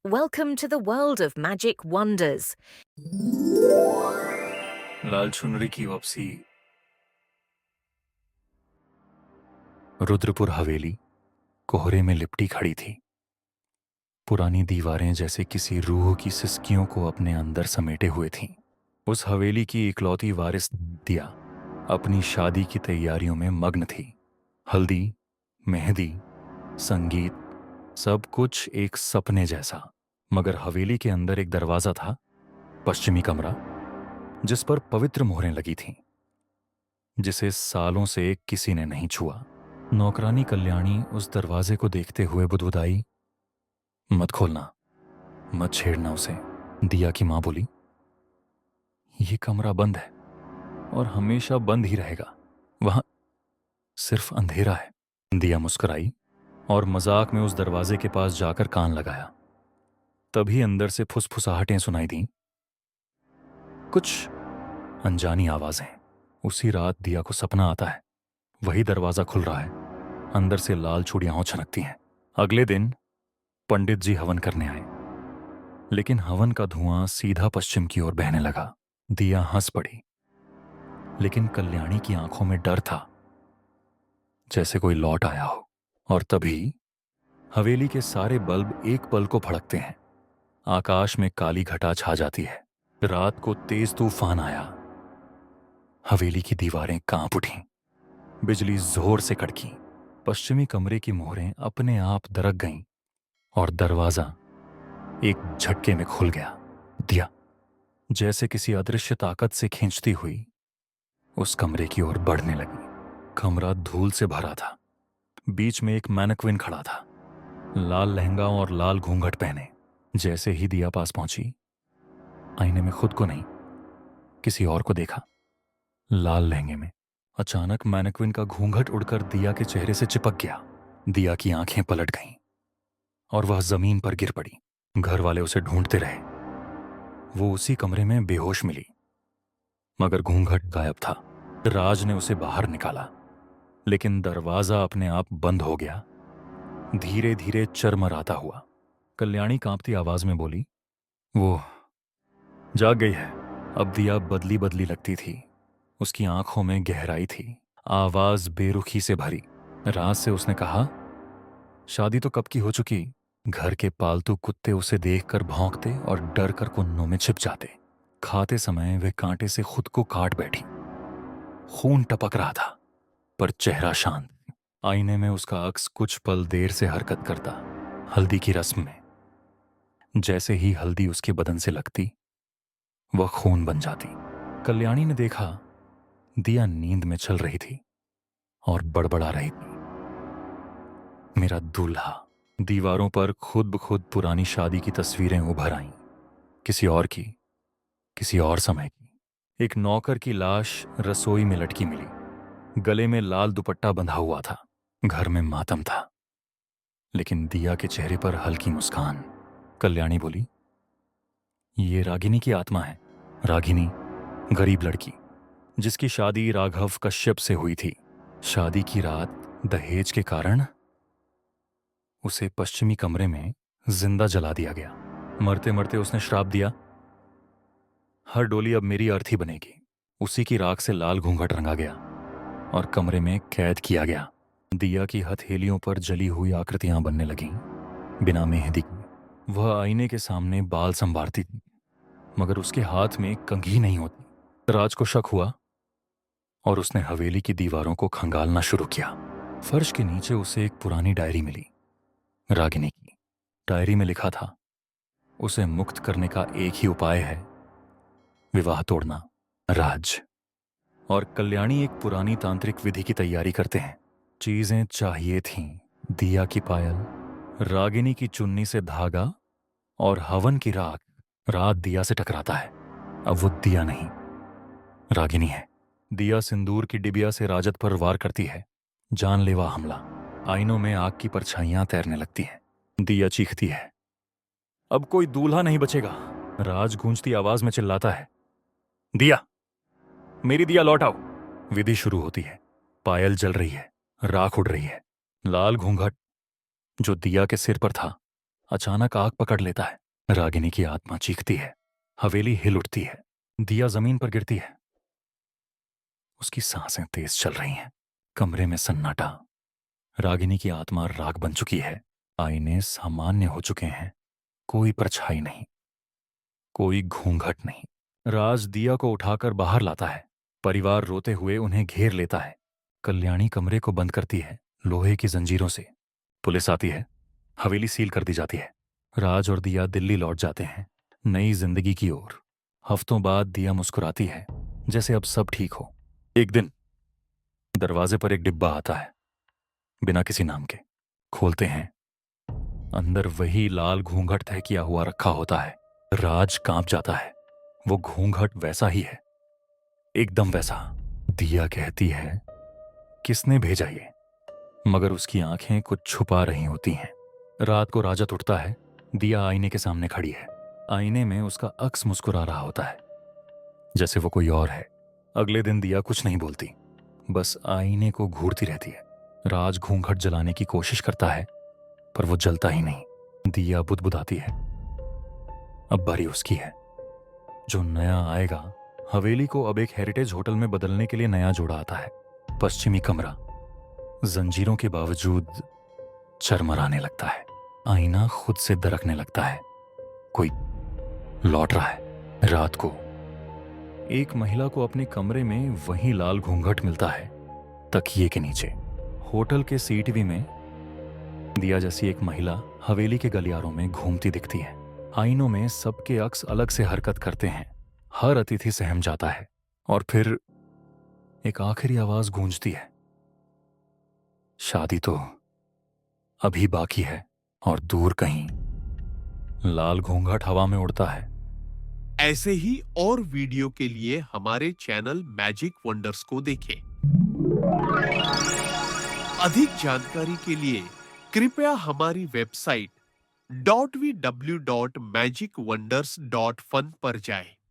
Welcome to the world of magic wonders. लाल चुनरी की वापसी। रुद्रपुर हवेली कोहरे में लिपटी खड़ी थी। पुरानी दीवारें जैसे किसी रूह की सिसकियों को अपने अंदर समेटे हुए थीं। उस हवेली की इकलौती वारिस दिया अपनी शादी की तैयारियों में मग्न थी। हल्दी, मेहंदी, संगीत, सब कुछ एक सपने जैसा। मगर हवेली के अंदर एक दरवाजा था, पश्चिमी कमरा, जिस पर पवित्र मोहरें लगी थीं, जिसे सालों से किसी ने नहीं छुआ। नौकरानी कल्याणी उस दरवाजे को देखते हुए बुदबुदाई, मत खोलना, मत छेड़ना उसे। दिया की मां बोली, ये कमरा बंद है और हमेशा बंद ही रहेगा। वहां सिर्फ अंधेरा है। दिया मुस्कुराई और मजाक में उस दरवाजे के पास जाकर कान लगाया। तभी अंदर से फुसफुसाहटें सुनाई दी, कुछ अनजानी आवाजें। उसी रात दिया को सपना आता है, वही दरवाजा खुल रहा है, अंदर से लाल चूड़ियां छनकती हैं। अगले दिन पंडित जी हवन करने आए, लेकिन हवन का धुआं सीधा पश्चिम की ओर बहने लगा। दिया हंस पड़ी, लेकिन कल्याणी की आंखों में डर था, जैसे कोई लौट आया हो। और तभी हवेली के सारे बल्ब एक पल को फड़कते हैं। आकाश में काली घटा छा जाती है। रात को तेज तूफान आया। हवेली की दीवारें कांप उठीं, बिजली जोर से कड़की। पश्चिमी कमरे की मोहरें अपने आप दरक गईं और दरवाजा एक झटके में खुल गया। दिया जैसे किसी अदृश्य ताकत से खींचती हुई उस कमरे की ओर बढ़ने लगी। कमरा धूल से भरा था। बीच में एक मैनक्विन खड़ा था, लाल लहंगा और लाल घूंघट पहने। जैसे ही दिया पास पहुंची, आईने में खुद को नहीं, किसी और को देखा, लाल लहंगे में। अचानक मैनक्विन का घूंघट उड़कर दिया के चेहरे से चिपक गया। दिया की आंखें पलट गईं और वह जमीन पर गिर पड़ी। घर वाले उसे ढूंढते रहे। वो उसी कमरे में बेहोश मिली, मगर घूंघट गायब था। राज ने उसे बाहर निकाला, लेकिन दरवाजा अपने आप बंद हो गया, धीरे धीरे चरमराता हुआ। कल्याणी कांपती आवाज में बोली, वो जाग गई है। अब दिया बदली बदली लगती थी। उसकी आंखों में गहराई थी, आवाज बेरुखी से भरी। राज से उसने कहा, शादी तो कब की हो चुकी। घर के पालतू कुत्ते उसे देखकर भौंकते और डर कर कुन्नों में छिप जाते। खाते समय वे कांटे से खुद को काट बैठी। खून टपक रहा था, पर चेहरा शांत। आईने में उसका अक्स कुछ पल देर से हरकत करता, हल्दी की रस्म में। जैसे ही हल्दी उसके बदन से लगती, वह खून बन जाती। कल्याणी ने देखा, दिया नींद में चल रही थी और बड़बड़ा रही थी, मेरा दूल्हा। दीवारों पर खुद ब खुद पुरानी शादी की तस्वीरें उभर आईं, किसी और की, किसी और समय की। एक नौकर की लाश रसोई में लटकी मिली, गले में लाल दुपट्टा बंधा हुआ था। घर में मातम था, लेकिन दिया के चेहरे पर हल्की मुस्कान। कल्याणी बोली, ये रागिनी की आत्मा है। रागिनी, गरीब लड़की, जिसकी शादी राघव कश्यप से हुई थी। शादी की रात दहेज के कारण उसे पश्चिमी कमरे में जिंदा जला दिया गया। मरते मरते उसने श्राप दिया, हर डोली अब मेरी अर्थी बनेगी। उसी की राख से लाल घूंघट रंगा गया और कमरे में कैद किया गया। दिया की हथेलियों पर जली हुई आकृतियां बनने लगीं, बिना मेहंदी के। वह आईने के सामने बाल संवारती थी, मगर उसके हाथ में कंघी नहीं होती। राज को शक हुआ और उसने हवेली की दीवारों को खंगालना शुरू किया। फर्श के नीचे उसे एक पुरानी डायरी मिली, रागिनी की। डायरी में लिखा था, उसे मुक्त करने का एक ही उपाय है, विवाह तोड़ना। राज और कल्याणी एक पुरानी तांत्रिक विधि की तैयारी करते हैं। चीजें चाहिए थीं, दिया की पायल, रागिनी की चुन्नी से धागा और हवन की राख। रात दिया से टकराता है, अब वो दिया नहीं, रागिनी है। दिया सिंदूर की डिबिया से राजत पर वार करती है, जानलेवा हमला। आईनों में आग की परछाइयां तैरने लगती हैं। दिया चीखती है, अब कोई दूल्हा नहीं बचेगा। राज गूंजती आवाज में चिल्लाता है, दिया, मेरी दिया लौट आओ। विधि शुरू होती है। पायल जल रही है, राख उड़ रही है। लाल घूंघट जो दिया के सिर पर था, अचानक आग पकड़ लेता है। रागिनी की आत्मा चीखती है। हवेली हिल उठती है। दिया जमीन पर गिरती है। उसकी सांसें तेज चल रही हैं। कमरे में सन्नाटा। रागिनी की आत्मा राख बन चुकी है। आईने सामान्य हो चुके हैं। कोई परछाई नहीं, कोई घूंघट नहीं। राज दिया को उठाकर बाहर लाता है। परिवार रोते हुए उन्हें घेर लेता है। कल्याणी कमरे को बंद करती है, लोहे की जंजीरों से। पुलिस आती है। हवेली सील कर दी जाती है। राज और दिया दिल्ली लौट जाते हैं, नई जिंदगी की ओर। हफ्तों बाद दिया मुस्कुराती है, जैसे अब सब ठीक हो। एक दिन दरवाजे पर एक डिब्बा आता है, बिना किसी नाम के। खोलते हैं। अंदर वही लाल घूंघट तय किया हुआ रखा होता है। राज कांप जाता है। वो घूंघट वैसा ही है, एकदम वैसा। दिया कहती है, किसने भेजा ये? मगर उसकी आंखें कुछ छुपा रही होती हैं। रात को राजत उठता है। दिया आईने के सामने खड़ी है। आईने में उसका अक्स मुस्कुरा रहा होता है, जैसे वो कोई और है। अगले दिन दिया कुछ नहीं बोलती, बस आईने को घूरती रहती है। राज घूंघट जलाने की कोशिश करता है, पर वो जलता ही नहीं। दिया बुदबुदाती है। अब बारी उसकी है। जो नया आएगा। हवेली को अब एक हेरिटेज होटल में बदलने के लिए नया जोड़ा आता है। पश्चिमी कमरा जंजीरों के बावजूद चरमराने लगता है। आईना खुद से दरकने लगता है। कोई लौट रहा है। रात को एक महिला को अपने कमरे में वही लाल घूंघट मिलता है, तकिए के नीचे। होटल के सीटीवी में दिया जैसी एक महिला हवेली के गलियारों में घूमती दिखती है। आईनों में सबके अक्स अलग से हरकत करते हैं। हर अतिथि सहम जाता है। और फिर एक आखिरी आवाज गूंजती है, शादी तो अभी बाकी है। और दूर कहीं लाल घूंघट हवा में उड़ता है। ऐसे ही और वीडियो के लिए हमारे चैनल मैजिक वंडर्स को देखें। अधिक जानकारी के लिए कृपया हमारी वेबसाइट www.magicwonders.fun पर जाएं।